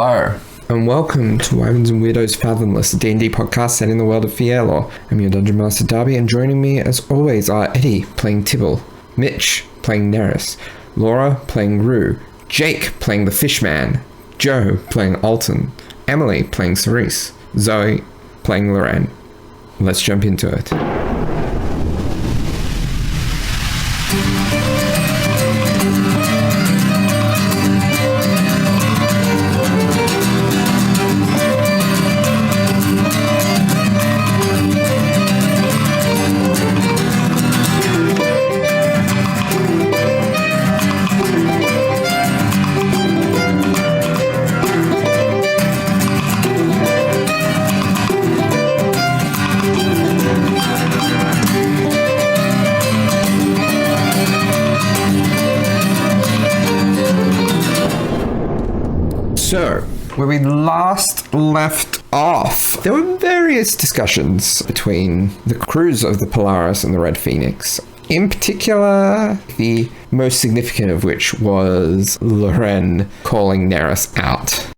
Hello, and welcome to Wyverns and Weirdos Fathomless, a D&D podcast set in the world of Fierlor. I'm your Dungeon Master Darby, and joining me as always are Eddie, playing 𝗖𝗔𝗦𝗧, Mitch, playing Nerys, Laura, playing 𝗔𝗦𝗧, Jake, playing the Fish Man, Joe, playing Alton, Emily, playing Cerise, Zoe, playing 𝗖𝗔𝗦𝗧. Let's jump into it. So, where we last left off, there were various discussions between the crews of the Polaris and the Red Phoenix. In particular, the most significant of which was 𝗖𝗔𝗦𝗧 calling Nerys out.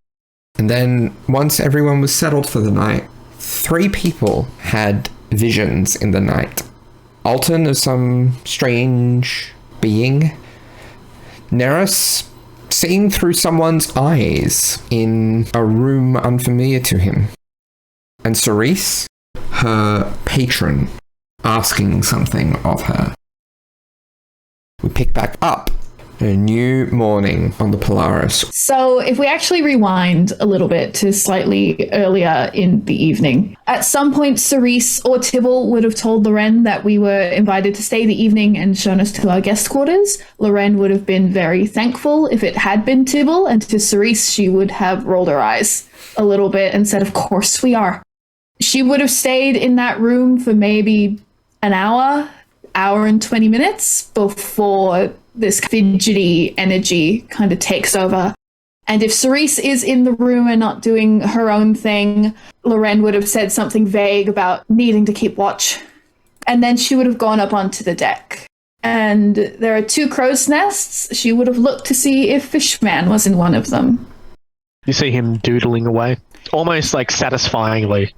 And then, once everyone was settled for the night, 3 people had visions in the night. Alton of some strange being. Nerys seeing through someone's eyes in a room unfamiliar to him. And Cerise, her patron, asking something of her. We pick back up a new morning on the Polaris. So if we actually rewind a little bit to slightly earlier in the evening, at some point Cerise or 𝗖𝗔𝗦𝗧 would have told 𝗖𝗔𝗦𝗧 that we were invited to stay the evening and shown us to our guest quarters. 𝗖𝗔𝗦𝗧 would have been very thankful if it had been 𝗖𝗔𝗦𝗧, and to Cerise she would have rolled her eyes a little bit and said, of course we are. She would have stayed in that room for maybe an hour and 20 minutes before this fidgety energy kind of takes over. And if Cerise is in the room and not doing her own thing, 𝗖𝗔𝗦𝗧 would have said something vague about needing to keep watch. And then she would have gone up onto the deck. And there are 2 crow's nests. She would have looked to see if Fish Man was in one of them. You see him doodling away, almost like satisfyingly.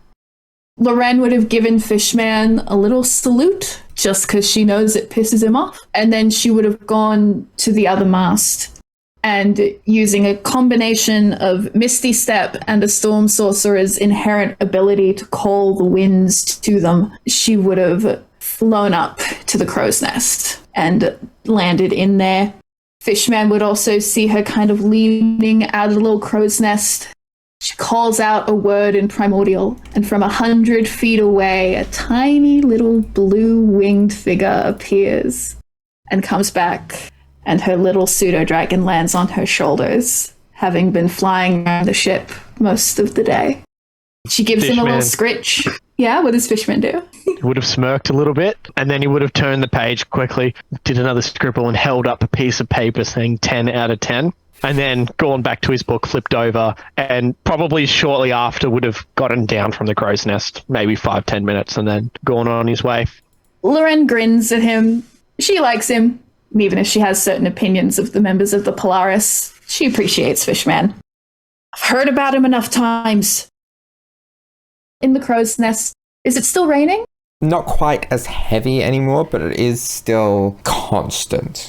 𝗖𝗔𝗦𝗧 would have given Fish Man a little salute, just because she knows it pisses him off. And then she would have gone to the other mast, and using a combination of Misty Step and a Storm Sorcerer's inherent ability to call the winds to them, she would have flown up to the crow's nest and landed in there. Fishman would also see her kind of leaning out of the little crow's nest. She calls out a word in Primordial, and from 100 feet away, a tiny little blue-winged figure appears and comes back, and her little pseudo-dragon lands on her shoulders, having been flying around the ship most of the day. She gives him a little scritch. Yeah, what does Fishman do? He would have smirked a little bit, and then he would have turned the page quickly, did another scribble, and held up a piece of paper saying 10 out of 10. And then gone back to his book, flipped over, and probably shortly after would have gotten down from the crow's nest, maybe 5-10 minutes, and then gone on his way. 𝗖𝗔𝗦𝗧 grins at him. She likes him, even if she has certain opinions of the members of the Polaris. She appreciates Fishman. I've heard about him enough times. In the crow's nest, is it still raining? Not quite as heavy anymore, but it is still constant.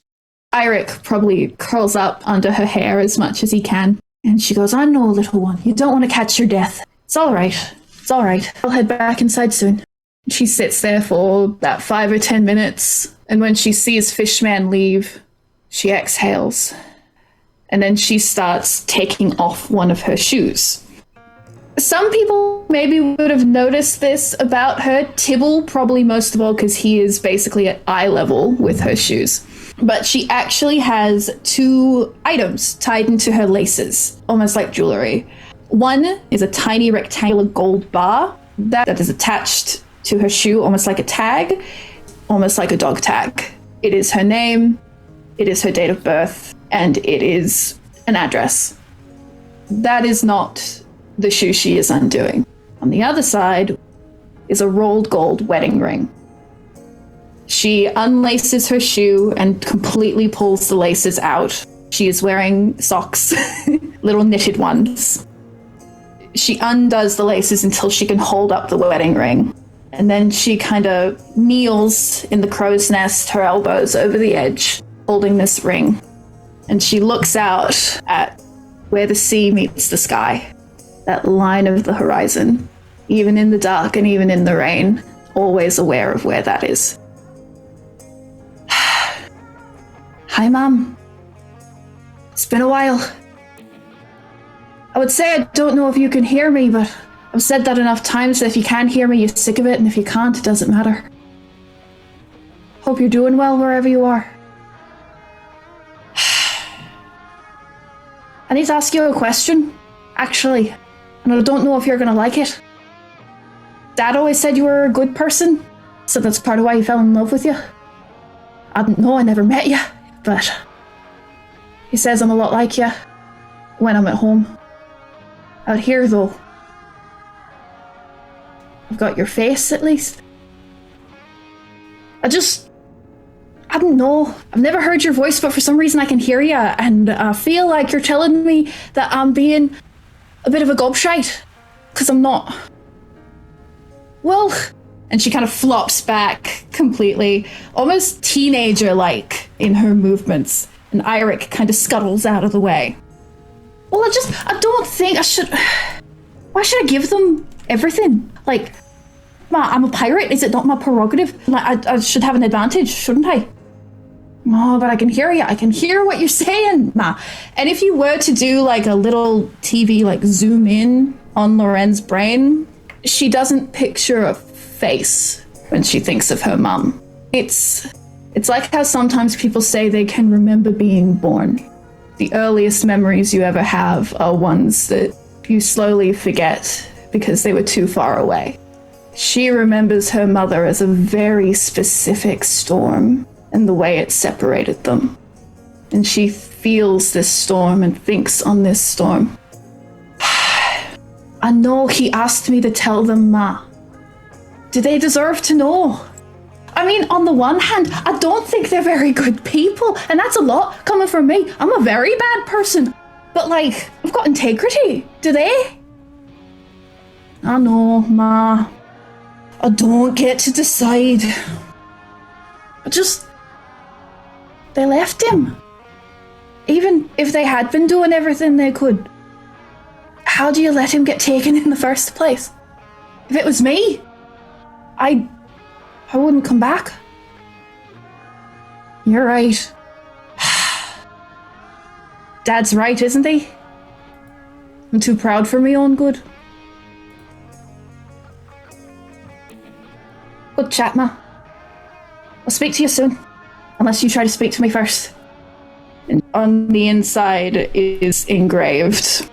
𝗖𝗔𝗦𝗧 probably curls up under her hair as much as he can. And she goes, I know, little one. You don't want to catch your death. It's all right. It's all right. I'll head back inside soon. She sits there for about 5 or 10 minutes. And when she sees Fishman leave, she exhales. And then she starts taking off one of her shoes. Some people maybe would have noticed this about her. 𝗖𝗔𝗦𝗧 probably most of all, because he is basically at eye level with her shoes. But she actually has 2 items tied into her laces, almost like jewelry. One is a tiny rectangular gold bar that is attached to her shoe, almost like a tag, almost like a dog tag. It is her name, it is her date of birth, and it is an address. That is not the shoe she is undoing. On the other side is a rolled gold wedding ring. She unlaces her shoe and completely pulls the laces out. She is wearing socks, little knitted ones. She undoes the laces until she can hold up the wedding ring. And then she kind of kneels in the crow's nest, her elbows over the edge, holding this ring. And she looks out at where the sea meets the sky, that line of the horizon, even in the dark and even in the rain, always aware of where that is. Hi, Mom. It's been a while. I would say I don't know if you can hear me, but I've said that enough times that if you can hear me, you're sick of it, and if you can't, it doesn't matter. Hope you're doing well wherever you are. I need to ask you a question, actually, and I don't know if you're gonna like it. Dad always said you were a good person, so that's part of why he fell in love with you. I don't know, I never met you, but he says I'm a lot like you when I'm at home. Out here, though, I've got your face, at least. I don't know. I've never heard your voice, but for some reason I can hear you, and I feel like you're telling me that I'm being a bit of a gobshite, because I'm not. Well, and she kind of flops back completely, almost teenager-like in her movements, and Iric kind of scuttles out of the way. Well, I don't think I should. Why should I give them everything? Like, Ma, I'm a pirate. Is it not my prerogative? Like, I should have an advantage, shouldn't I? No, but I can hear you. I can hear what you're saying, Ma. And if you were to do like a little TV, like zoom in on Loren's brain, she doesn't picture a face when she thinks of her mum. It's like how sometimes people say they can remember being born. The earliest memories you ever have are ones that you slowly forget because they were too far away. She remembers her mother as a very specific storm and the way it separated them. And she feels this storm and thinks on this storm. I know he asked me to tell them, Ma. Do they deserve to know? I mean, on the one hand, I don't think they're very good people, and that's a lot coming from me. I'm a very bad person. But, like, I've got integrity. Do they? I know, Ma. I don't get to decide. They left him. Even if they had been doing everything they could. How do you let him get taken in the first place? If it was me, I wouldn't come back. You're right. Dad's right, isn't he? I'm too proud for my own good. Good chat, Ma. I'll speak to you soon. Unless you try to speak to me first. And on the inside is engraved,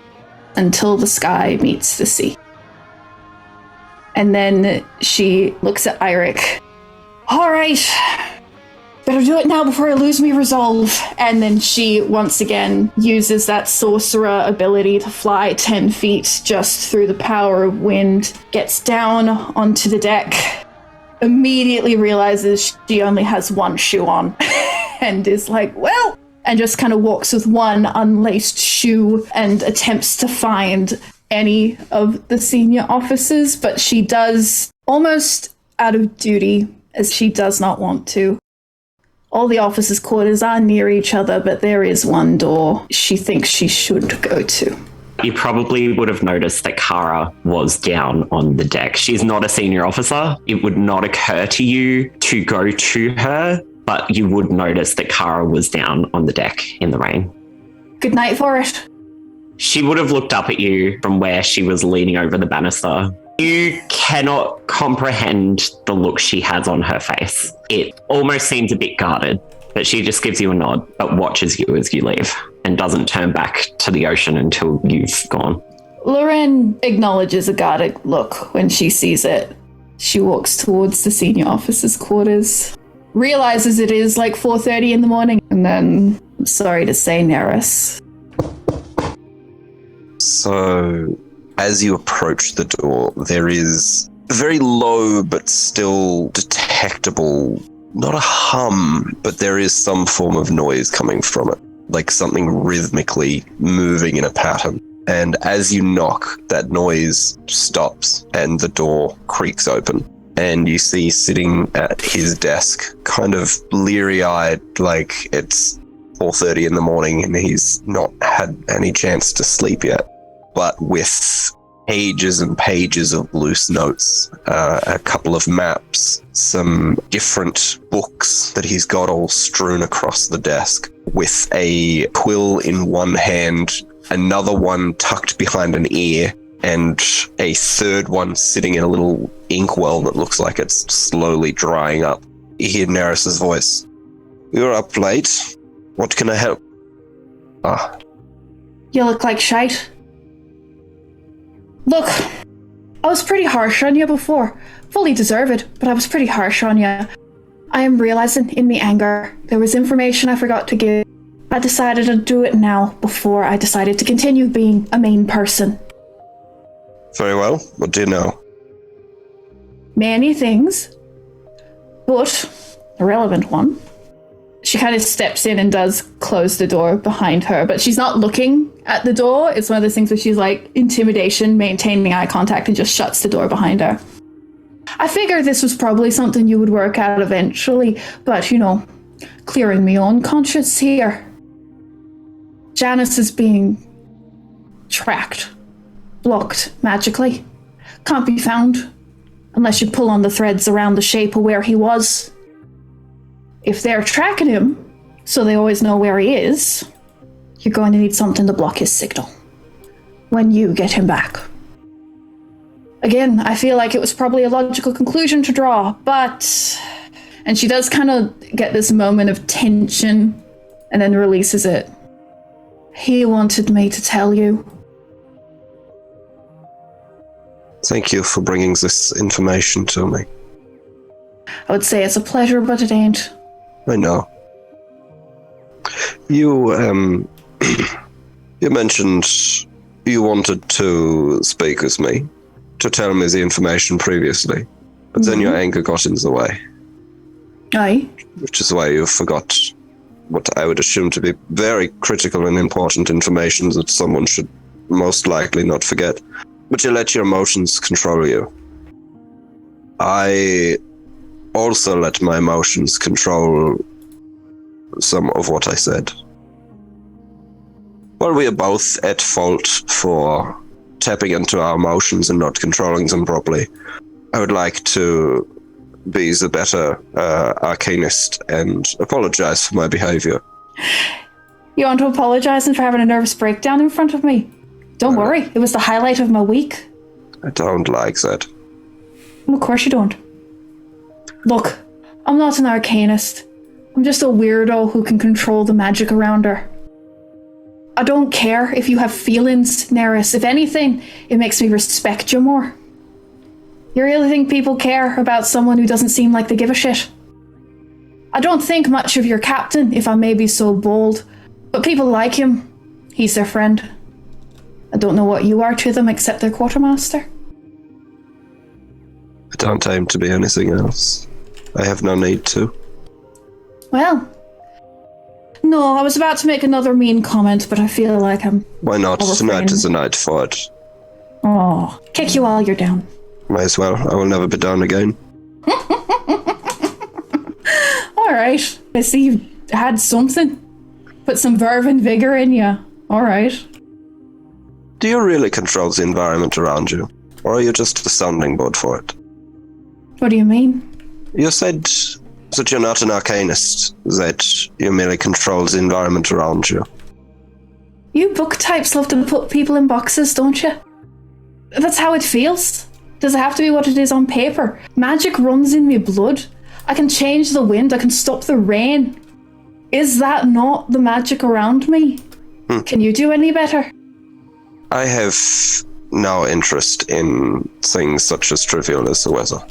until the sky meets the sea. And then she looks at Iric. All right, better do it now before I lose my resolve. And then she once again uses that sorcerer ability to fly 10 feet just through the power of wind, gets down onto the deck, immediately realizes she only has one shoe on, and is like, well, and just kind of walks with one unlaced shoe and attempts to find any of the senior officers, but she does almost out of duty, as she does not want to. All the officers' quarters are near each other, but there is one door she thinks she should go to. You probably would have noticed that Kara was down on the deck. She's not a senior officer. It would not occur to you to go to her, but you would notice that Kara was down on the deck in the rain. Good night for it. She would have looked up at you from where she was leaning over the banister. You cannot comprehend the look she has on her face. It almost seems a bit guarded, but she just gives you a nod, but watches you as you leave and doesn't turn back to the ocean until you've gone. Loren acknowledges a guarded look when she sees it. She walks towards the senior officer's quarters, realizes it is like 4:30 in the morning, and then, I'm sorry to say, Nerys. So, as you approach the door, there is a very low but still detectable, not a hum, but there is some form of noise coming from it. like something rhythmically moving in a pattern. And as you knock, that noise stops and the door creaks open. And you see sitting at his desk, kind of leery-eyed, like it's 4:30 in the morning and he's not had any chance to sleep yet, but with pages and pages of loose notes, a couple of maps, some different books that he's got all strewn across the desk, with a quill in one hand, another one tucked behind an ear, and a third one sitting in a little inkwell that looks like it's slowly drying up. You hear Nerys' voice. "You're up late. What can I help?" "Ah." You look like shite. Look, I was pretty harsh on you before. Fully deserve it, but I was pretty harsh on you. I am realizing in me anger, there was information I forgot to give. I decided to do it now before I decided to continue being a mean person. "Very well. What do you know?" Many things, but a relevant one. She kind of steps in and does close the door behind her, but she's not looking at the door. It's one of those things where she's like intimidation, maintaining eye contact, and just shuts the door behind her. I figure this was probably something you would work out eventually, but, you know, clearing my own conscience here. Janice is being tracked, blocked magically. Can't be found unless you pull on the threads around the shape of where he was. If they're tracking him, so they always know where he is, you're going to need something to block his signal when you get him back. Again, I feel like it was probably a logical conclusion to draw, but... And she does kind of get this moment of tension and then releases it. He wanted me to tell you. Thank you for bringing this information to me. I would say it's a pleasure, but it ain't. I know. You, you mentioned you wanted to speak with me, to tell me the information previously, but then your anger got in the way. Aye. Which is why you forgot what I would assume to be very critical and important information that someone should most likely not forget. But you let your emotions control you. I also let my emotions control some of what I said. While we are both at fault for tapping into our emotions and not controlling them properly, I would like to be the better arcanist and apologize for my behavior. You want to apologize for having a nervous breakdown in front of me? Don't worry, it was the highlight of my week. I don't like that. Well, of course you don't. Look, I'm not an arcanist. I'm just a weirdo who can control the magic around her. I don't care if you have feelings, Nerys. If anything, it makes me respect you more. You really think people care about someone who doesn't seem like they give a shit? I don't think much of your captain, if I may be so bold, but people like him. He's their friend. I don't know what you are to them except their quartermaster. I don't aim to be anything else. I have no need to. Well, no, I was about to make another mean comment, but I feel like I'm... Why not? Tonight is the night for it. Oh, kick you while you're down. May as well. I will never be down again. Alright, I see you've had something. Put some verve and vigor in you. Alright. Do you really control the environment around you? Or are you just a sounding board for it? What do you mean? You said that you're not an arcanist, that you merely control the environment around you. You book types love to put people in boxes, don't you? That's how it feels. Does it have to be what it is on paper? Magic runs in me blood. I can change the wind, I can stop the rain. Is that not the magic around me? Can you do any better? I have no interest in things such as trivial as the weather.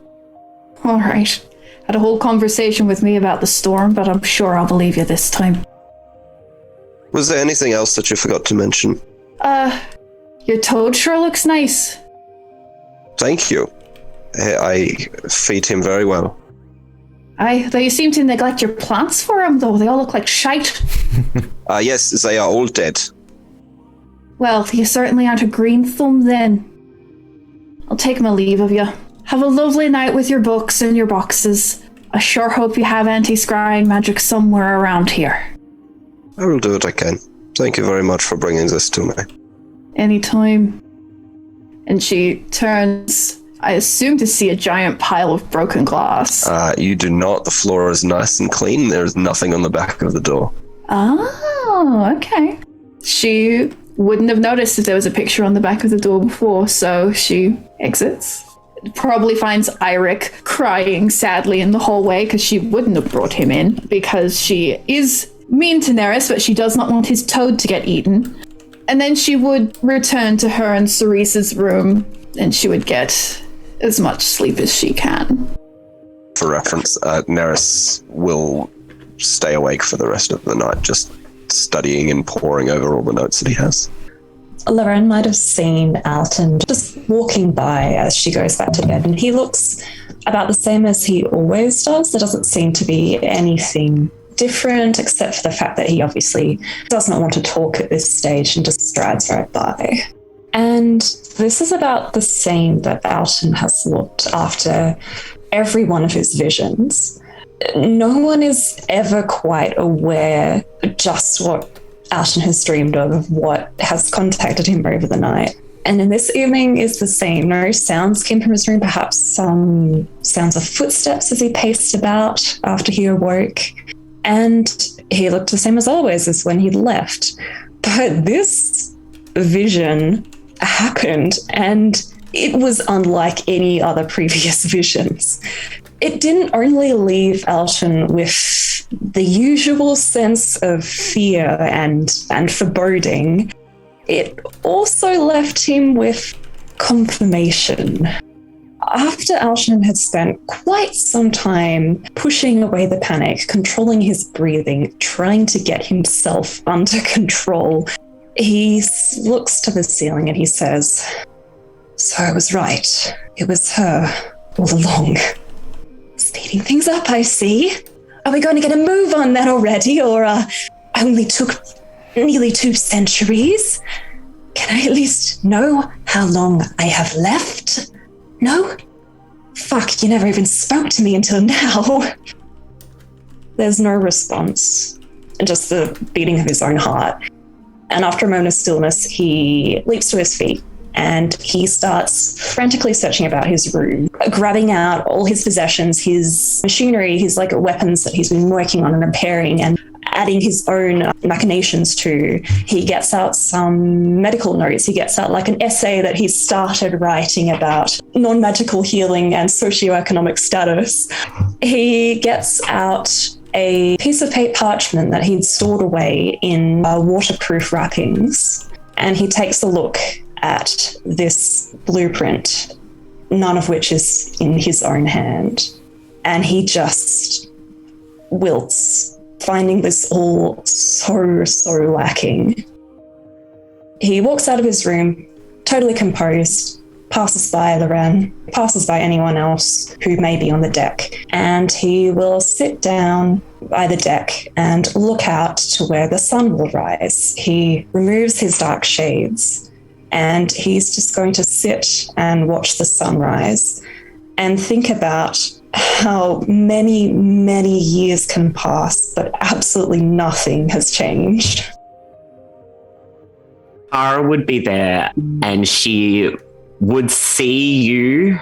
Alright. Had a whole conversation with me about the storm, but I'm sure I'll believe you this time. Was there anything else that you forgot to mention? Your toad sure looks nice. Thank you. I feed him very well. They seem to neglect your plants for him, though. They all look like shite. Yes, they are all dead. Well, you certainly aren't a green thumb, then. I'll take my leave of you. Have a lovely night with your books and your boxes. I sure hope you have anti-scrying magic somewhere around here. I will do what I can. Thank you very much for bringing this to me. Anytime. And she turns, I assume, to see a giant pile of broken glass. You do not. The floor is nice and clean. There is nothing on the back of the door. Oh, okay. She wouldn't have noticed if there was a picture on the back of the door before, so she exits. Probably finds Eirik crying sadly in the hallway because she wouldn't have brought him in because she is mean to Nerys, but she does not want his toad to get eaten. And then she would return to her and Cerise's room and she would get as much sleep as she can. For reference, Nerys will stay awake for the rest of the night, just studying and poring over all the notes that he has. Lorraine might have seen Alton just walking by as she goes back to bed, and he looks about the same as he always does. There doesn't seem to be anything different, except for the fact that he obviously does not want to talk at this stage and just strides right by. And this is about the same that Alton has looked after every one of his visions. No one is ever quite aware just what Alton has dreamed of what has contacted him over the night. And in this evening is the same. No sounds came from his room, perhaps some sounds of footsteps as he paced about after he awoke. And he looked the same as always as when he left. But this vision happened, and it was unlike any other previous visions. It didn't only leave Alton with the usual sense of fear and foreboding, it also left him with confirmation. After Alton had spent quite some time pushing away the panic, controlling his breathing, trying to get himself under control, he looks to the ceiling and he says, "So I was right. It was her all along." Speeding things up, I see. Are we going to get a move on that already, or only took nearly 2 centuries? Can I at least know how long I have left? No? Fuck, you never even spoke to me until now. There's no response, just the beating of his own heart. And after a moment of stillness, he leaps to his feet. And he starts frantically searching about his room, grabbing out all his possessions, his machinery, his weapons that he's been working on and repairing, and adding his own machinations to. He gets out some medical notes. He gets out an essay that he started writing about non-magical healing and socioeconomic status. He gets out a piece of parchment that he'd stored away in waterproof wrappings, and he takes a look at this blueprint, none of which is in his own hand. And he just wilts, finding this all so lacking. He walks out of his room, totally composed, passes by Lorraine, passes by anyone else who may be on the deck, and he will sit down by the deck and look out to where the sun will rise. He removes his dark shades, and he's just going to sit and watch the sunrise and think about how many, many years can pass, but absolutely nothing has changed. Tara would be there and she would see you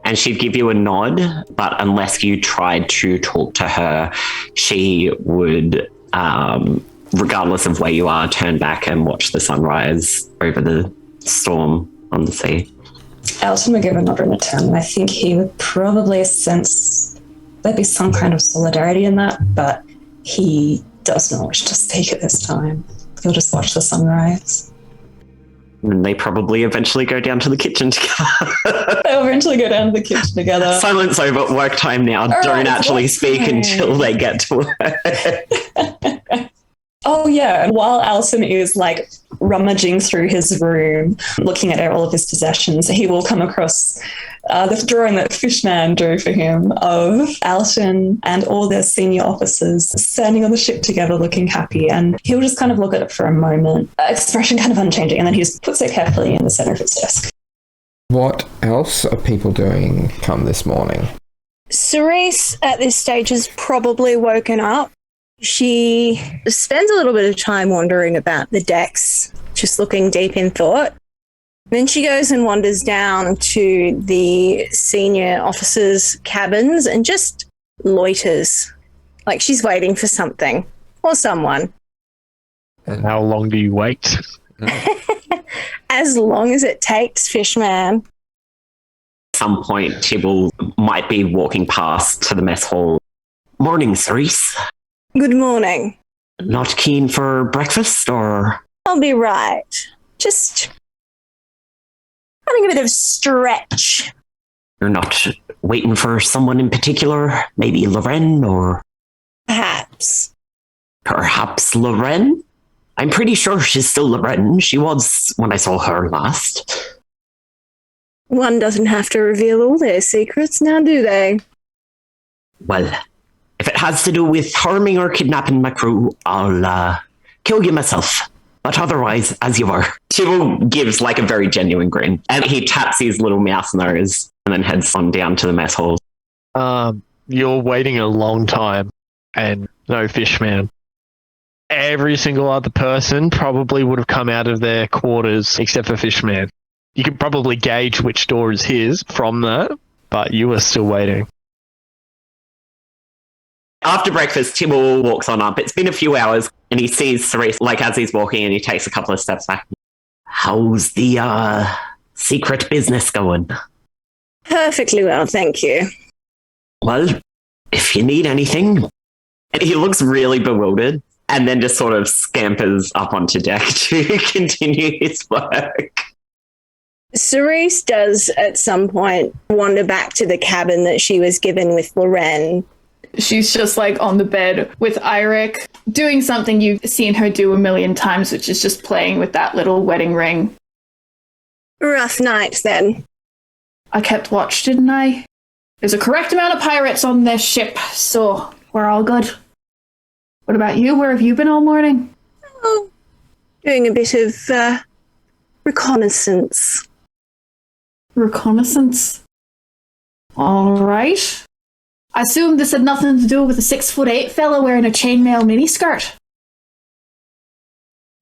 and she'd give you a nod, but unless you tried to talk to her, she would, regardless of where you are, turn back and watch the sunrise over the storm on the sea. Alton would give a nod in return, and I think he would probably sense there'd be some kind of solidarity in that, but he does not wish to speak at this time. He'll just watch the sunrise. And they probably eventually go down to the kitchen together. They'll eventually go down to the kitchen together. Silence over, work time now. All Don't right, actually speak time. until they get to work. Oh yeah, while Alton is rummaging through his room, looking at all of his possessions, he will come across the drawing that Fishman drew for him of Alton and all their senior officers standing on the ship together looking happy. And he'll just kind of look at it for a moment, expression kind of unchanging, and then he just puts it carefully in the center of his desk. What else are people doing come this morning? Cerise at this stage has probably woken up. She spends a little bit of time wandering about the decks, just looking deep in thought. Then she goes and wanders down to the senior officers' cabins and just loiters, like she's waiting for something or someone. And how long do you wait? As long as it takes, Fishman. At some point, Tibble might be walking past to the mess hall. Morning, Cerise. Good morning. Not keen for breakfast, or? I'll be right. Just having a bit of stretch. You're not waiting for someone in particular? Maybe Loren, or? Perhaps. Perhaps Loren? I'm pretty sure she's still Loren. She was when I saw her last. One doesn't have to reveal all their secrets, now do they? Well, if it has to do with harming or kidnapping my crew, I'll kill you myself. But otherwise, as you are. Tibble gives like a very genuine grin, and he taps his little mouse nose and then heads on down to the mess hall. You're waiting a long time, and no Fishman. Every single other person probably would have come out of their quarters except for Fishman. You could probably gauge which door is his from that, but you were still waiting. After breakfast, Tibble walks on up. It's been a few hours, and he sees Cerise, like, as he's walking, and he takes a couple of steps back. How's the, secret business going? Perfectly well, thank you. Well, if you need anything... And he looks really bewildered, and then just sort of scampers up onto deck to continue his work. Cerise does, at some point, wander back to the cabin that she was given with Loren. She's just like on the bed with Eirik, doing something you've seen her do a million times, which is just playing with that little wedding ring. Rough night, then. I kept watch, didn't I? There's a correct amount of pirates on this ship, so we're all good. What about you? Where have you been all morning? Oh, doing a bit of reconnaissance. Reconnaissance? All right. I assume this had nothing to do with a 6'8" fella wearing a chainmail miniskirt.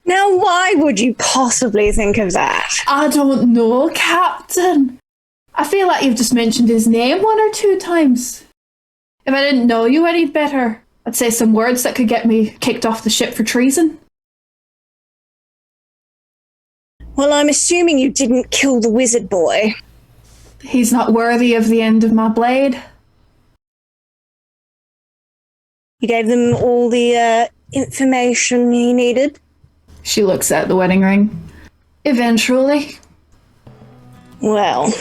Now, why would you possibly think of that? I don't know, Captain. I feel like you've just mentioned his name 1 or 2 times. If I didn't know you any better, I'd say some words that could get me kicked off the ship for treason. Well, I'm assuming you didn't kill the wizard boy. He's not worthy of the end of my blade. You gave them all the information he needed? She looks at the wedding ring. Eventually. Well,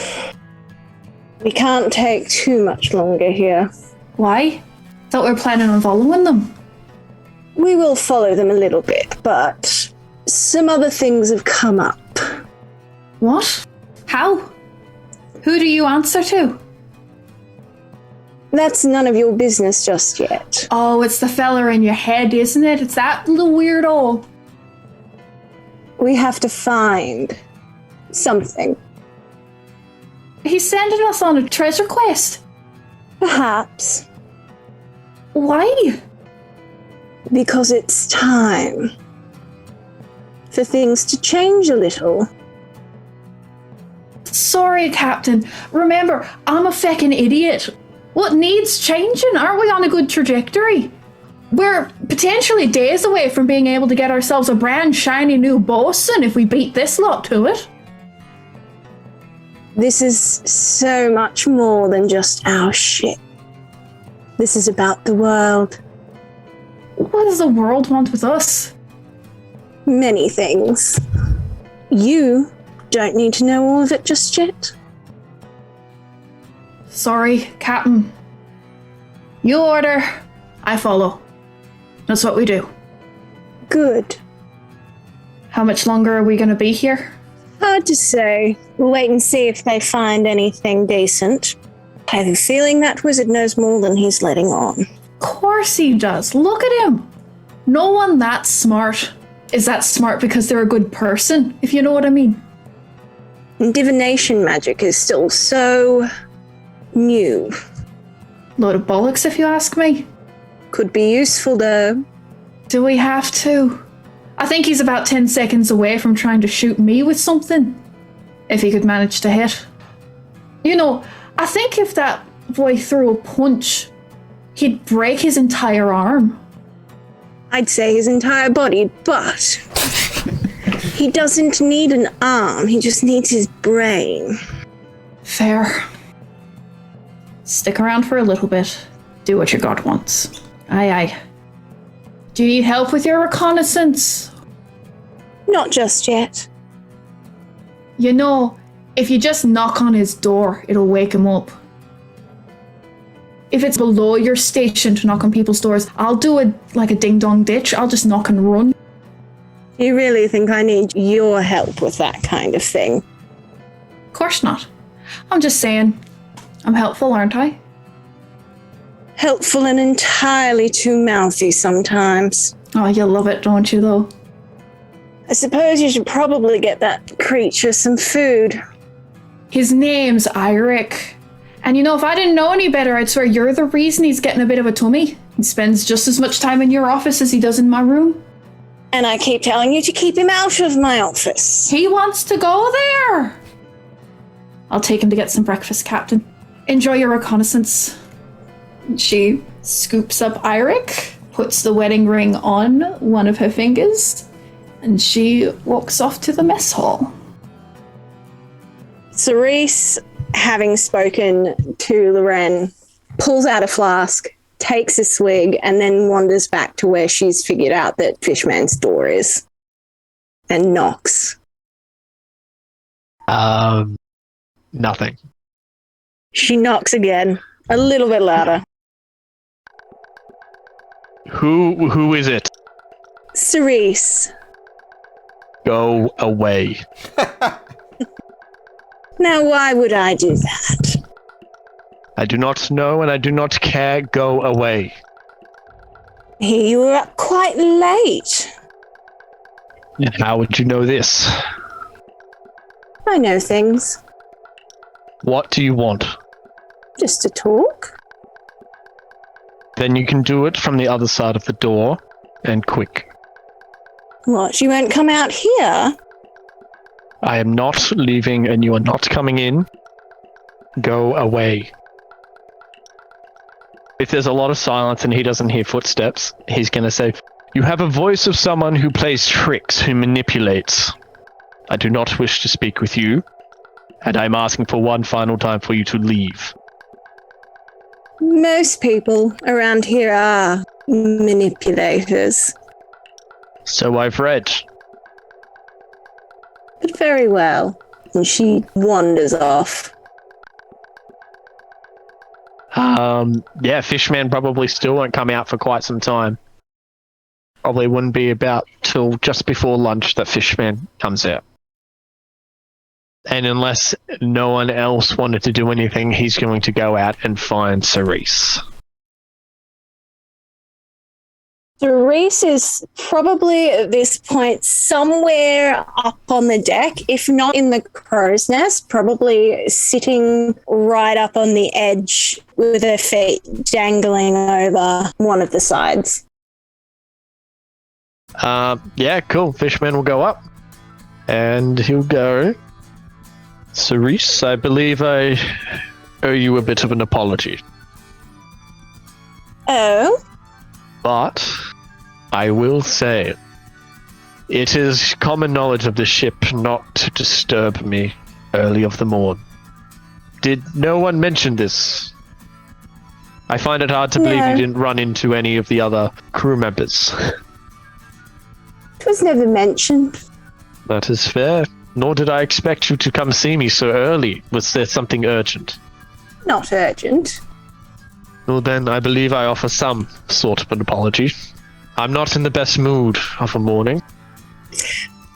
we can't take too much longer here. Why? Thought we were planning on following them. We will follow them a little bit, but some other things have come up. What? How? Who do you answer to? That's none of your business just yet. Oh, it's the fella in your head, isn't it? It's that little weirdo. We have to find something. He's sending us on a treasure quest. Perhaps. Why? Because it's time for things to change a little. Sorry, Captain. Remember, I'm a feckin' idiot. What needs changing? Aren't we on a good trajectory? We're potentially days away from being able to get ourselves a brand shiny new bosun if we beat this lot to it. This is so much more than just our ship. This is about the world. What does the world want with us? Many things. You don't need to know all of it just yet. Sorry, Captain. You order, I follow. That's what we do. Good. How much longer are we going to be here? Hard to say. We'll wait and see if they find anything decent. I have a feeling that wizard knows more than he's letting on. Of course he does. Look at him. No one that smart is that smart because they're a good person, if you know what I mean. Divination magic is still so new. Load of bollocks, if you ask me. Could be useful, though. Do we have to? I think he's about 10 seconds away from trying to shoot me with something. If he could manage to hit. You know, I think if that boy threw a punch, he'd break his entire arm. I'd say his entire body, but he doesn't need an arm. He just needs his brain. Fair. Stick around for a little bit. Do what your god wants. Aye, aye. Do you need help with your reconnaissance? Not just yet. You know, if you just knock on his door, it'll wake him up. If it's below your station to knock on people's doors, I'll do a ding-dong ditch. I'll just knock and run. You really think I need your help with that kind of thing? Of course not. I'm just saying, I'm helpful, aren't I? Helpful and entirely too mouthy sometimes. Oh, you love it, don't you, though? I suppose you should probably get that creature some food. His name's Iric. And you know, if I didn't know any better, I'd swear you're the reason he's getting a bit of a tummy. He spends just as much time in your office as he does in my room. And I keep telling you to keep him out of my office. He wants to go there. I'll take him to get some breakfast, Captain. Enjoy your reconnaissance. She scoops up Iric, puts the wedding ring on one of her fingers, and she walks off to the mess hall. Cerise, having spoken to Loren, pulls out a flask, takes a swig, and then wanders back to where she's figured out that Fishman's door is. And knocks. Nothing. She knocks again, a little bit louder. Who is it? Cerise. Go away. Now, why would I do that? I do not know and I do not care. Go away. You were up quite late. How would you know this? I know things. What do you want? Just to talk. Then you can do it from the other side of the door, and quick. What, you won't come out here? I am not leaving and you are not coming in. Go away. If there's a lot of silence and he doesn't hear footsteps, he's going to say, "You have a voice of someone who plays tricks, who manipulates. I do not wish to speak with you, and I'm asking for one final time for you to leave." Most people around here are manipulators. So I've read. But very well. And she wanders off. Yeah, Fishman probably still won't come out for quite some time. Probably wouldn't be about till just before lunch that Fishman comes out. And unless no one else wanted to do anything, he's going to go out and find Cerise. Cerise is probably at this point somewhere up on the deck, if not in the crow's nest, probably sitting right up on the edge with her feet dangling over one of the sides. Yeah, cool. Fishman will go up and he'll go, "Cerise, I believe I owe you a bit of an apology. Oh? But I will say, it is common knowledge of the ship not to disturb me early of the morn. Did no one mention this? I find it hard to believe you didn't run into any of the other crew members." It was never mentioned. That is fair. Nor did I expect you to come see me so early. Was there something urgent? Not urgent. Well then, I believe I offer some sort of an apology. I'm not in the best mood of a morning.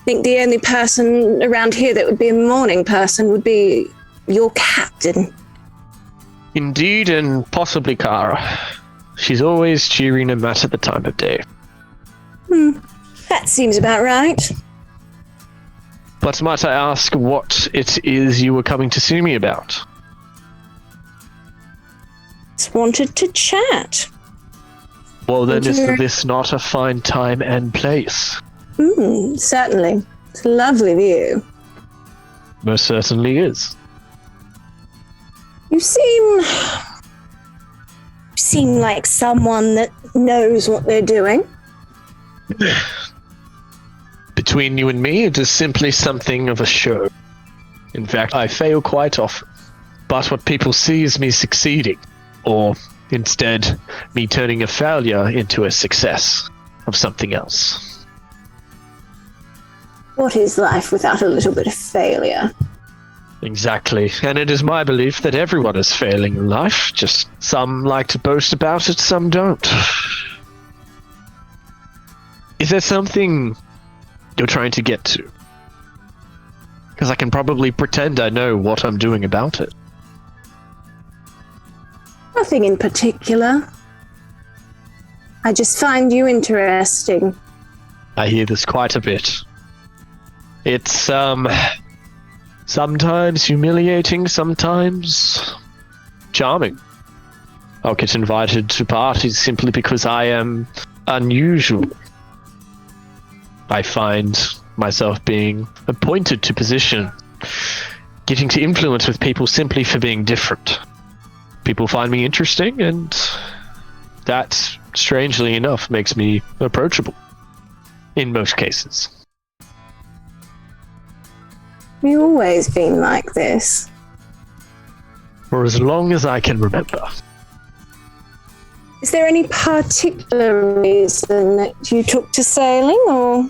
think the only person around here that would be a morning person would be your captain. Indeed, and possibly Kara. She's always cheery no matter the time of day. That seems about right. But might I ask what it is you were coming to see me about? Just wanted to chat. Well, then is Sure. this not a fine time and place? Certainly. It's a lovely view. Most certainly is. You seem like someone that knows what they're doing. Between you and me, it is simply something of a show. In fact, I fail quite often. But what people see is me succeeding, or instead, me turning a failure into a success of something else. What is life without a little bit of failure? Exactly, and it is my belief that everyone is failing in life, just some like to boast about it, some don't. Is there something you're trying to get to? Because I can probably pretend I know what I'm doing about it. Nothing in particular. I just find you interesting. I hear this quite a bit. It's, sometimes humiliating, sometimes charming. I'll get invited to parties simply because I am unusual. I find myself being appointed to position, getting to influence with people simply for being different. People find me interesting, and that, strangely enough, makes me approachable. In most cases. You've always been like this. For as long as I can remember. Is there any particular reason that you took to sailing, or?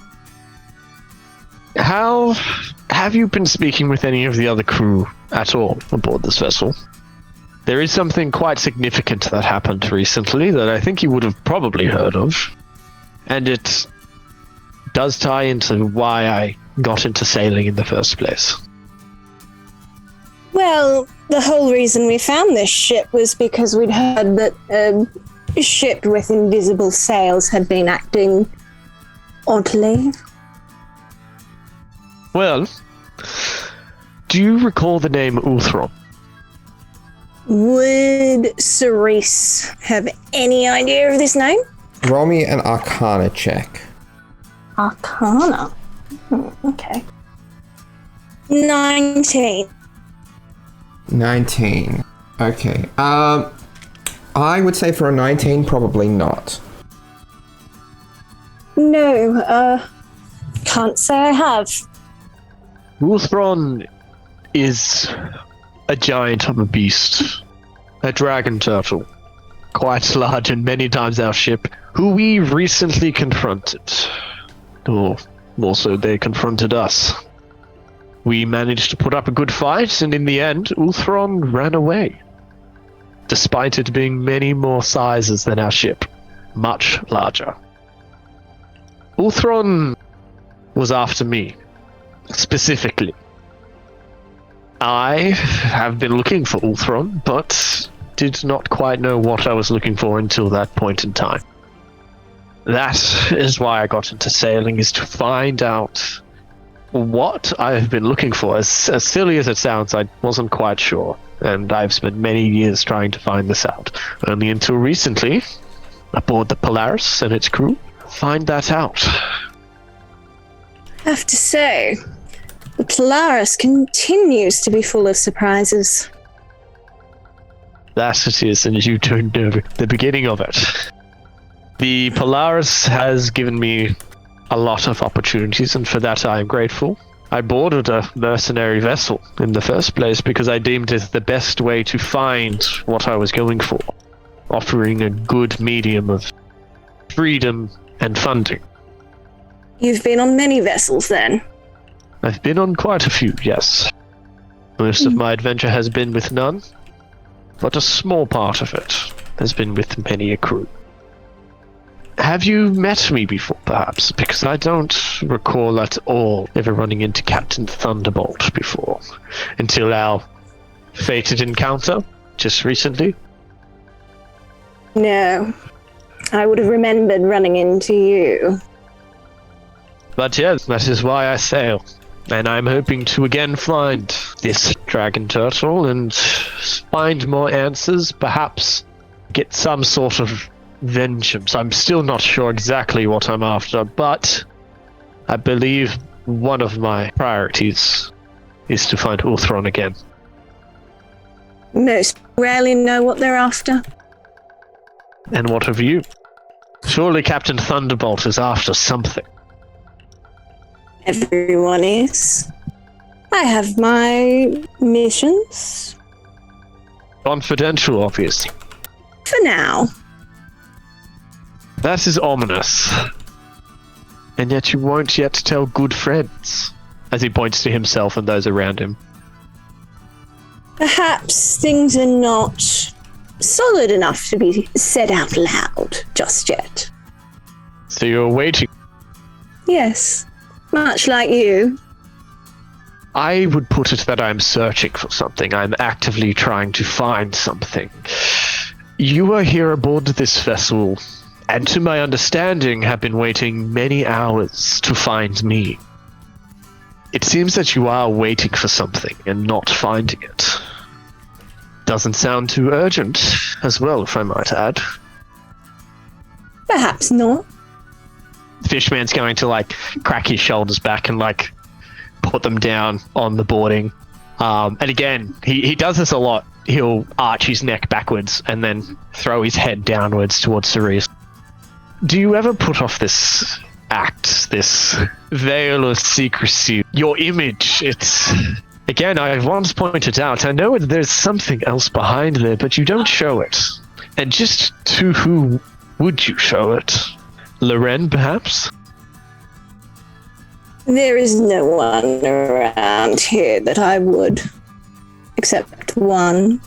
How have you been speaking with any of the other crew at all aboard this vessel? There is something quite significant that happened recently that I think you would have probably heard of. And it does tie into why I got into sailing in the first place. Well, the whole reason we found this ship was because we'd heard that a ship with invisible sails had been acting oddly. Well, do you recall the name 𝗖𝗧? Would Cerise have any idea of this name? Roll me an Arcana check. Arcana. Okay. 19. 19. Okay. I would say for a 19, probably not. No, can't say I have. 𝗖𝗧 is a giant of a beast. A dragon turtle. Quite large and many times our ship, who we recently confronted. Or more so, they confronted us. We managed to put up a good fight, and in the end, 𝗖𝗧 ran away. Despite it being many more sizes than our ship. Much larger. 𝗖𝗧 was after me. Specifically. I have been looking for 𝗖𝗧, but did not quite know what I was looking for until that point in time. That is why I got into sailing, is to find out what I have been looking for. As silly as it sounds, I wasn't quite sure, and I've spent many years trying to find this out. Only until recently, aboard the Polaris and its crew, find that out. I have to say, the Polaris continues to be full of surprises. That it is, and you don't know the beginning of it. The Polaris has given me a lot of opportunities, and for that I am grateful. I boarded a mercenary vessel in the first place because I deemed it the best way to find what I was going for, offering a good medium of freedom and funding. You've been on many vessels then? I've been on quite a few, yes. Most of my adventure has been with none, but a small part of it has been with many a crew. Have you met me before, perhaps? Because I don't recall at all ever running into Captain Thunderbolt before, until our fated encounter just recently. No. I would have remembered running into you. But yes, that is why I sail. And I'm hoping to again find this dragon turtle and find more answers, perhaps get some sort of vengeance. I'm still not sure exactly what I'm after, but I believe one of my priorities is to find 𝗖𝗧 again. Most rarely know what they're after. And what of you? Surely Captain Thunderbolt is after something. Everyone is. I have my missions. Confidential, obviously. For now. That is ominous. And yet you won't yet tell good friends, as he points to himself and those around him. Perhaps things are not solid enough to be said out loud just yet. So you're waiting. Yes, much like you. I would put it that I'm searching for something. I'm actively trying to find something. You are here aboard this vessel, and to my understanding have been waiting many hours to find me. It seems that you are waiting for something and not finding it. Doesn't sound too urgent as well, if I might add. Perhaps not. Fishman's going to crack his shoulders back and put them down on the boarding. And again, he does this a lot. He'll arch his neck backwards and then throw his head downwards towards Cerise. Do you ever put off this act, this veil of secrecy? Your image, it's... Again, I once pointed out, I know there's something else behind there, but you don't show it. And just to who would you show it? Loren, perhaps? There is no one around here that I would. Except one.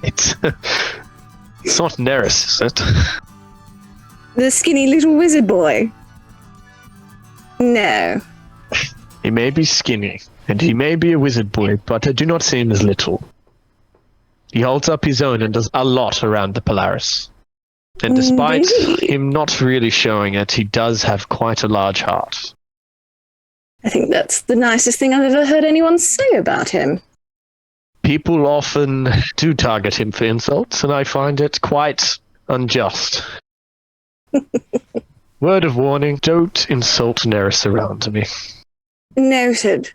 It's not Nerys, is it? The skinny little wizard boy. No. He may be skinny, and he may be a wizard boy, but I do not see him as little. He holds up his own and does a lot around the Polaris. And despite him not really showing it, he does have quite a large heart. I think that's the nicest thing I've ever heard anyone say about him. People often do target him for insults, and I find it quite unjust. Word of warning, don't insult Nerys around me. Noted.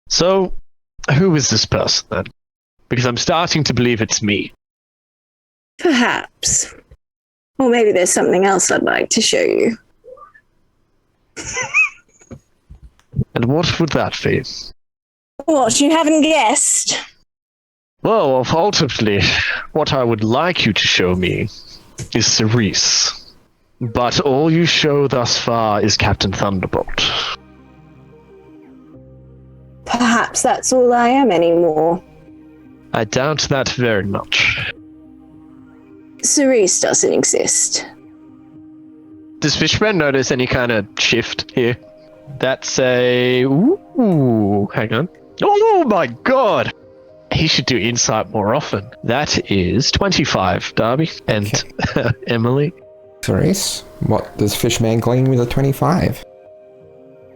So, who is this person then? Because I'm starting to believe it's me. Perhaps. Or maybe there's something else I'd like to show you. And what would that be? What, you haven't guessed? Well, ultimately, what I would like you to show me is Cerise. But all you show thus far is Captain Thunderbolt. Perhaps that's all I am anymore. I doubt that very much. Cerise doesn't exist. Does Fishman notice any kind of shift here? That's a... Ooh, hang on. Oh my god! He should do insight more often. That is 25, Darby. And Emily. Cerise, what does Fishman glean with a 25?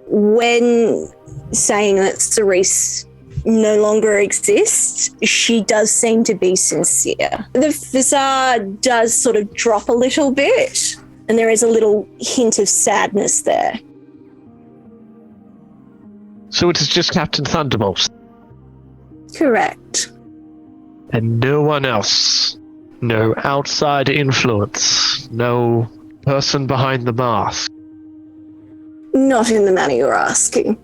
When saying that Cerise no longer exists, she does seem to be sincere. The facade does sort of drop a little bit, and there is a little hint of sadness there. So it is just Captain Thunderbolt. Correct. And no one else. No outside influence. No person behind the mask. Not in the manner you're asking.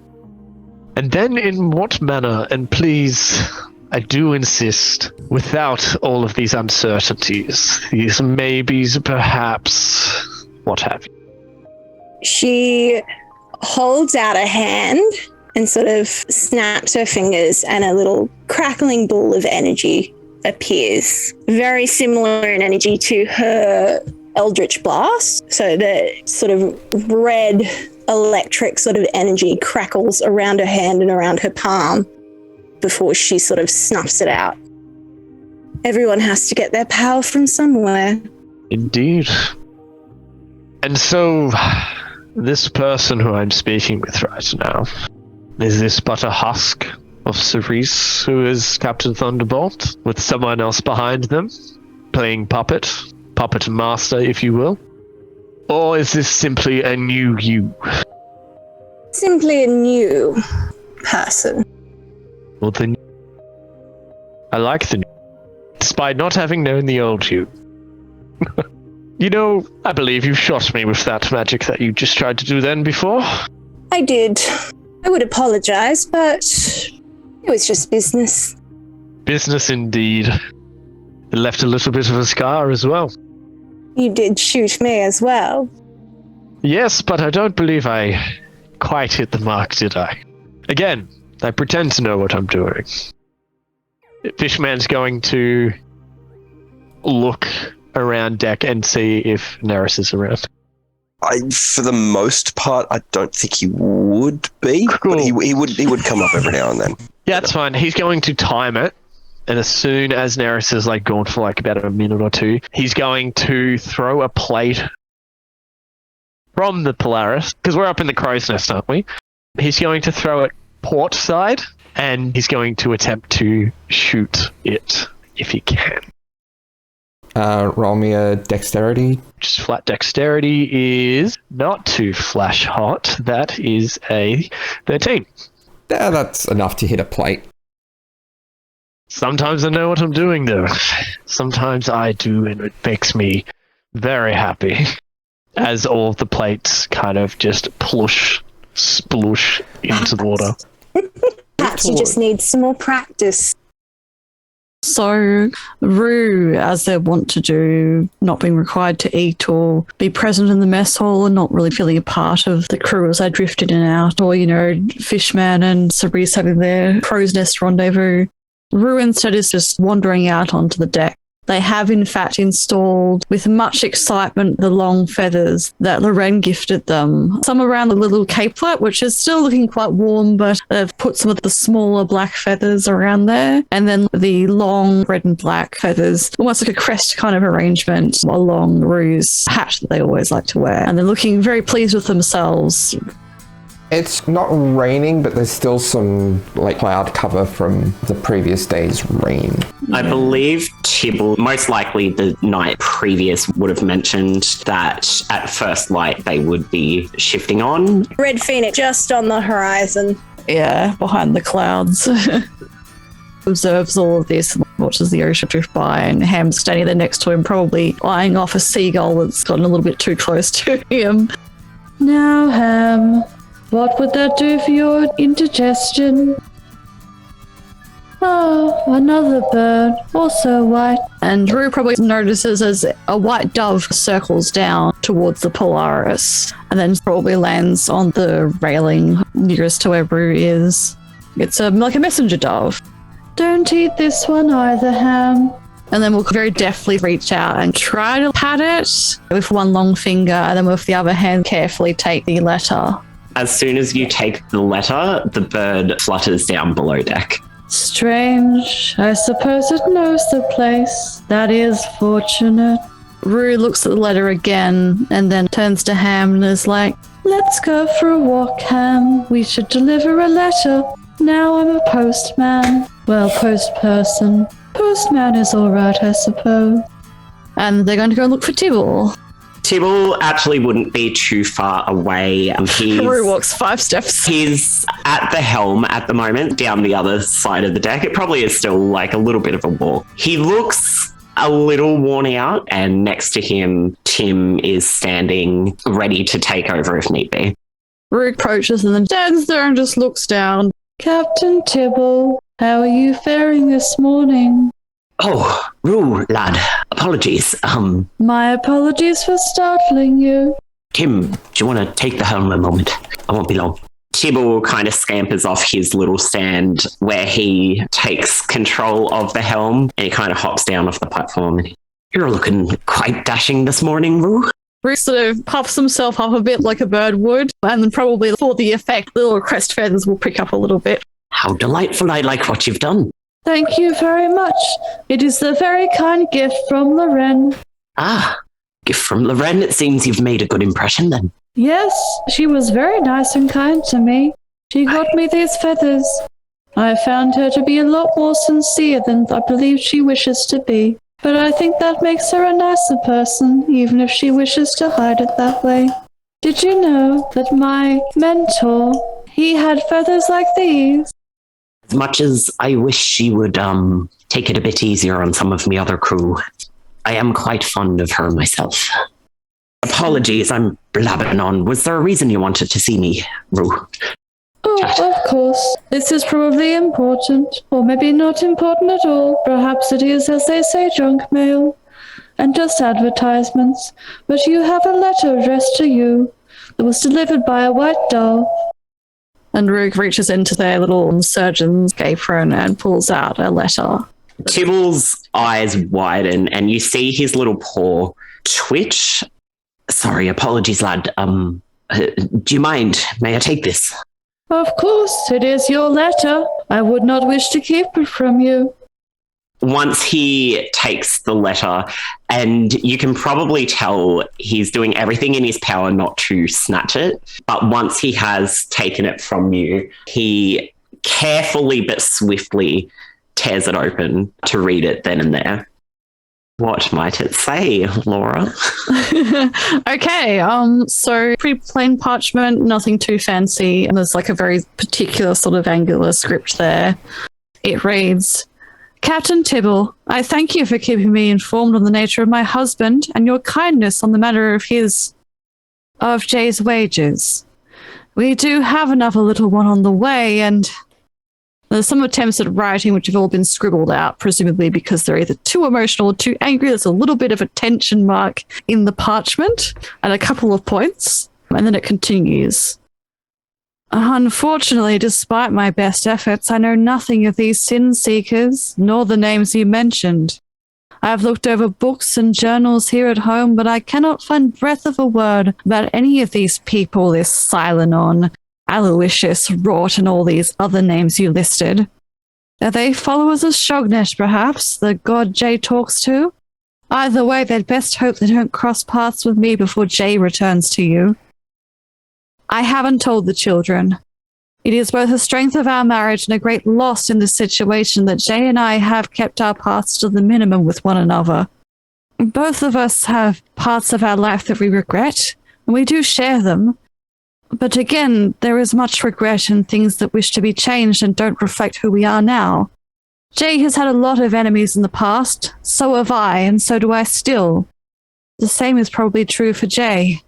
And then in what manner, and please, I do insist, without all of these uncertainties, these maybes, perhaps, what have you. She holds out a hand and sort of snaps her fingers, and a little crackling ball of energy appears. Very similar in energy to her eldritch blast. So the sort of red electric sort of energy crackles around her hand and around her palm before she sort of snuffs it out. Everyone has to get their power from somewhere. Indeed. And so, this person who I'm speaking with right now, is this but a husk of Cerise, who is Captain Thunderbolt, with someone else behind them, playing puppet master, if you will? Or is this simply a new you? Simply a new person. Well, then, I like the new, despite not having known the old you. You know, I believe you shot me with that magic that you just tried to do then before. I did. I would apologize, but it was just business. Business indeed. It left a little bit of a scar as well. You did shoot me as well. Yes, but I don't believe I quite hit the mark, did I? Again, I pretend to know what I'm doing. Fishman's going to look around deck and see if Nerys is around. For the most part, I don't think he would be, cool. But he would come up every now and then. Yeah, that's fine. He's going to time it, and as soon as Nerys is gone for about a minute or two, he's going to throw a plate from the Polaris, because we're up in the crow's nest, aren't we? He's going to throw it port side, and he's going to attempt to shoot it if he can. Roll me a dexterity. Just flat dexterity is not too flash hot. That is a 13. Yeah, that's enough to hit a plate. Sometimes I know what I'm doing, though. Sometimes I do, and it makes me very happy. As all of the plates kind of just sploosh into the water. Perhaps you just need some more practice. So, Rue, as they want to do, not being required to eat or be present in the mess hall and not really feeling a part of the crew as they drift in and out, or, Fishman and Cerise having their crow's nest rendezvous, Rue instead is just wandering out onto the deck. They have, in fact, installed, with much excitement, the long feathers that Loren gifted them. Some around the little capelet, which is still looking quite warm, but they've put some of the smaller black feathers around there. And then the long red and black feathers, almost like a crest kind of arrangement along Rue's hat that they always like to wear. And they're looking very pleased with themselves. It's not raining, but there's still some cloud cover from the previous day's rain. I believe Tibble, most likely the night previous, would have mentioned that at first light they would be shifting on. Red Phoenix just on the horizon. Yeah, behind the clouds. Observes all of this and watches the ocean drift by, and Ham's standing there next to him, probably eyeing off a seagull that's gotten a little bit too close to him. Now, Ham, what would that do for your indigestion? Oh, another bird, also white. And Rue probably notices as a white dove circles down towards the Polaris and then probably lands on the railing nearest to where Rue is. It's like a messenger dove. Don't eat this one either, Ham. And then we'll very deftly reach out and try to pat it with one long finger, and then with the other hand carefully take the letter. As soon as you take the letter, the bird flutters down below deck. Strange. I suppose it knows the place. That is fortunate. Rue looks at the letter again and then turns to Ham and is like, let's go for a walk, Ham. We should deliver a letter. Now I'm a postman. Well, postperson. Postman is alright, I suppose. And they're going to go look for Tibble. Tibble actually wouldn't be too far away. Rue walks 5 steps. He's at the helm at the moment, down the other side of the deck. It probably is still a little bit of a walk. He looks a little worn out, and next to him, Tim is standing ready to take over if need be. Rue approaches and then stands there and just looks down. Captain Tibble, how are you faring this morning? Oh, Rue, lad. Apologies. My apologies for startling you. Tim, do you want to take the helm a moment? I won't be long. Tibble kind of scampers off his little stand where he takes control of the helm, and he kind of hops down off the platform. You're looking quite dashing this morning, Rue. Rue sort of puffs himself up a bit like a bird would, and then probably for the effect, the little crest feathers will prick up a little bit. How delightful. I like what you've done. Thank you very much. It is a very kind gift from Loren. Ah, gift from Loren. It seems you've made a good impression then. Yes, she was very nice and kind to me. She got me these feathers. I found her to be a lot more sincere than I believe she wishes to be. But I think that makes her a nicer person, even if she wishes to hide it that way. Did you know that my mentor, he had feathers like these? As much as I wish she would take it a bit easier on some of me other crew, I am quite fond of her myself. Apologies, I'm blabbing on. Was there a reason you wanted to see me, Rue? Oh, of course. This is probably important, or maybe not important at all. Perhaps it is, as they say, junk mail, and just advertisements. But you have a letter addressed to you that was delivered by a white dove. And Rook reaches into their little surgeon's apron and pulls out a letter. Tibble's eyes widen, and you see his little paw twitch. Sorry, apologies, lad. Do you mind? May I take this? Of course, it is your letter. I would not wish to keep it from you. Once he takes the letter, and you can probably tell he's doing everything in his power not to snatch it, but once he has taken it from you, he carefully but swiftly tears it open to read it then and there. What might it say, Laura? Okay, so pretty plain parchment, nothing too fancy, and there's like a very particular sort of angular script there. It reads, Captain Tibble, I thank you for keeping me informed on the nature of my husband and your kindness on the matter of Jay's wages. We do have another little one on the way, and there's some attempts at writing which have all been scribbled out, presumably because they're either too emotional or too angry. There's a little bit of a tension mark in the parchment at a couple of points, and then it continues. Unfortunately, despite my best efforts, I know nothing of these sin seekers, nor the names you mentioned. I have looked over books and journals here at home, but I cannot find breath of a word about any of these people, this Silenon, Aloysius, Rort, and all these other names you listed. Are they followers of Shognesh, perhaps, the god Jay talks to? Either way, they'd best hope they don't cross paths with me before Jay returns to you. I haven't told the children. It is both a strength of our marriage and a great loss in this situation that Jay and I have kept our paths to the minimum with one another. Both of us have parts of our life that we regret, and we do share them. But again, there is much regret and things that wish to be changed and don't reflect who we are now. Jay has had a lot of enemies in the past, so have I, and so do I still. The same is probably true for Jay.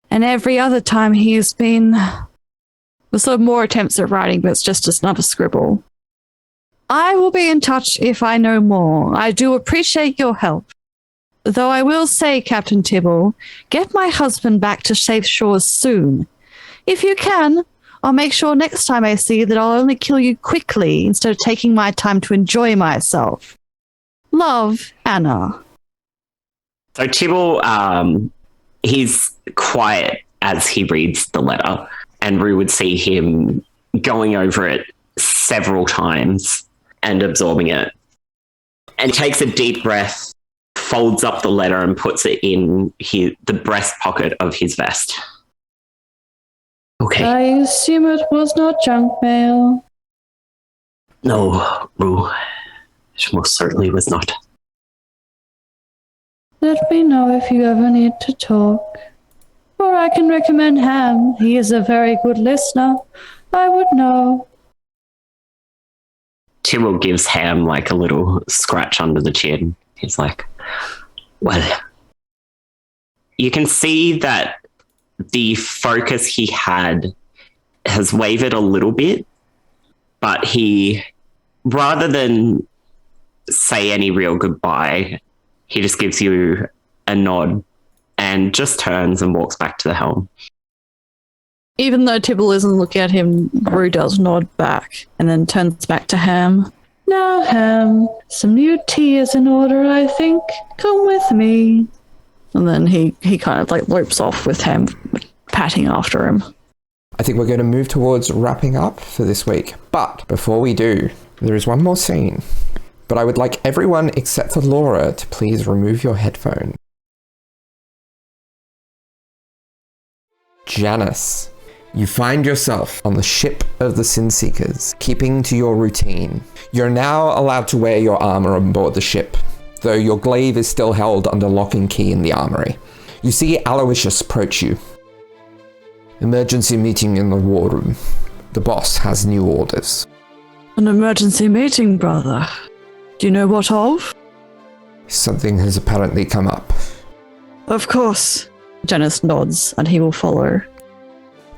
And every other time he has been... There's sort of more attempts at writing, but it's just another scribble. I will be in touch if I know more. I do appreciate your help. Though I will say, Captain Tibble, get my husband back to safe shores soon. If you can, I'll make sure next time I see you that I'll only kill you quickly instead of taking my time to enjoy myself. Love, Anna. So Tibble, he's quiet as he reads the letter, and Rue would see him going over it several times and absorbing it. And takes a deep breath, folds up the letter and puts it in the breast pocket of his vest. Okay. I assume it was not junk mail. No, Rue. It most certainly was not. Let me know if you ever need to talk. Or I can recommend Ham. He is a very good listener. I would know. Tibble gives Ham like a little scratch under the chin. He's like, well, you can see that the focus he had has wavered a little bit, but he, rather than say any real goodbye, he just gives you a nod and just turns and walks back to the helm. Even though Tibble isn't looking at him, Rue does nod back and then turns back to Ham. Now, some new tea is in order, I think. Come with me. And then he kind of like lopes off with Ham patting after him. I think we're going to move towards wrapping up for this week. But before we do, there is one more scene. But I would like everyone except for Laura to please remove your headphone. Janice, you find yourself on the ship of the Sin Seekers, keeping to your routine. You're now allowed to wear your armor on board the ship, though your glaive is still held under lock and key in the armory. You see Aloysius approach you. Emergency meeting in the war room. The boss has new orders. An emergency meeting, brother. Do you know what of? Something has apparently come up. Of course. Janice nods, and he will follow.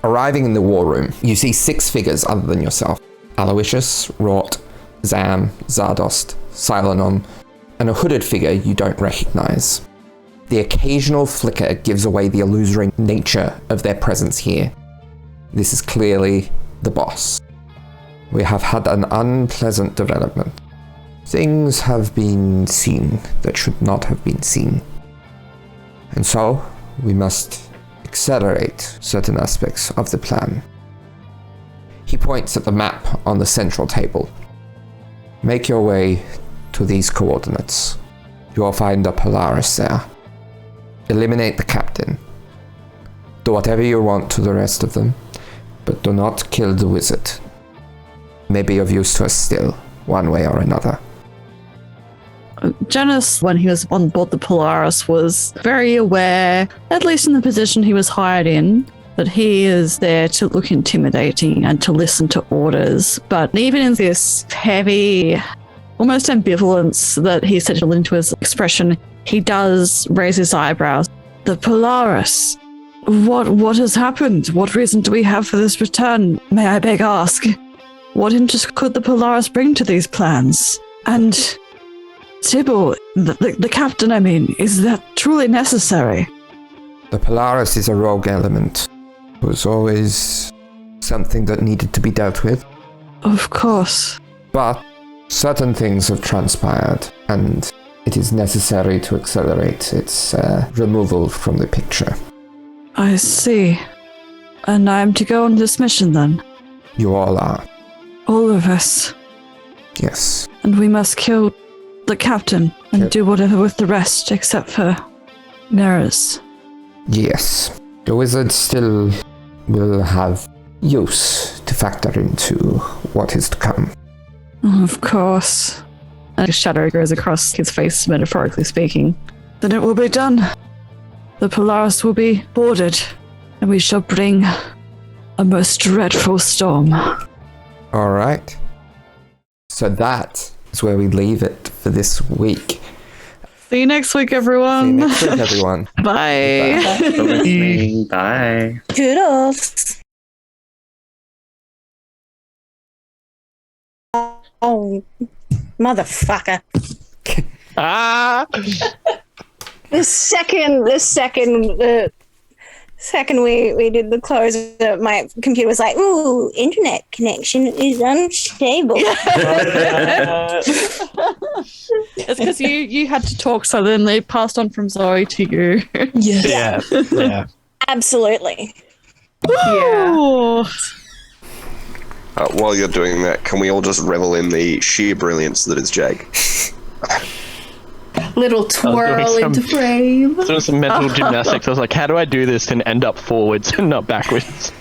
Arriving in the war room, you see 6 figures other than yourself. Aloysius, Rort, Zam, Zardost, Silenon, and a hooded figure you don't recognize. The occasional flicker gives away the illusory nature of their presence here. This is clearly the boss. We have had an unpleasant development. Things have been seen that should not have been seen. And so, we must accelerate certain aspects of the plan. He points at the map on the central table. Make your way to these coordinates. You will find a Polaris there. Eliminate the captain. Do whatever you want to the rest of them, but do not kill the wizard. May be of use to us still, one way or another. Janice, when he was on board the Polaris, was very aware, at least in the position he was hired in, that he is there to look intimidating and to listen to orders. But even in this heavy, almost ambivalence that he settled into his expression, he does raise his eyebrows. The Polaris. What has happened? What reason do we have for this return? May I beg ask? What interest could the Polaris bring to these plans? And Sybil, the captain, I mean, is that truly necessary? The Polaris is a rogue element. It was always something that needed to be dealt with. Of course. But certain things have transpired, and it is necessary to accelerate its removal from the picture. I see. And I am to go on this mission then? You all are. All of us. Yes. And we must kill the captain and do whatever with the rest except for Nerys. Yes. The wizard still will have use to factor into what is to come. Of course. And a shadow goes across his face, metaphorically speaking. Then it will be done. The Polaris will be boarded, and we shall bring a most dreadful storm. All right. So that is where we leave it for this week. See you next week, everyone. See you next week, everyone. Bye. Thanks for listening. Bye. Toodles. Oh, motherfucker. The second we did the close, my computer was like, ooh, internet connection is unstable. It's because you had to talk, so then they passed on from Zoe to you. Yeah. Absolutely. Yeah. While you're doing that, can we all just revel in the sheer brilliance that is Jag? Little twirl into frame. Doing some mental gymnastics. I was like, how do I do this and end up forwards and not backwards?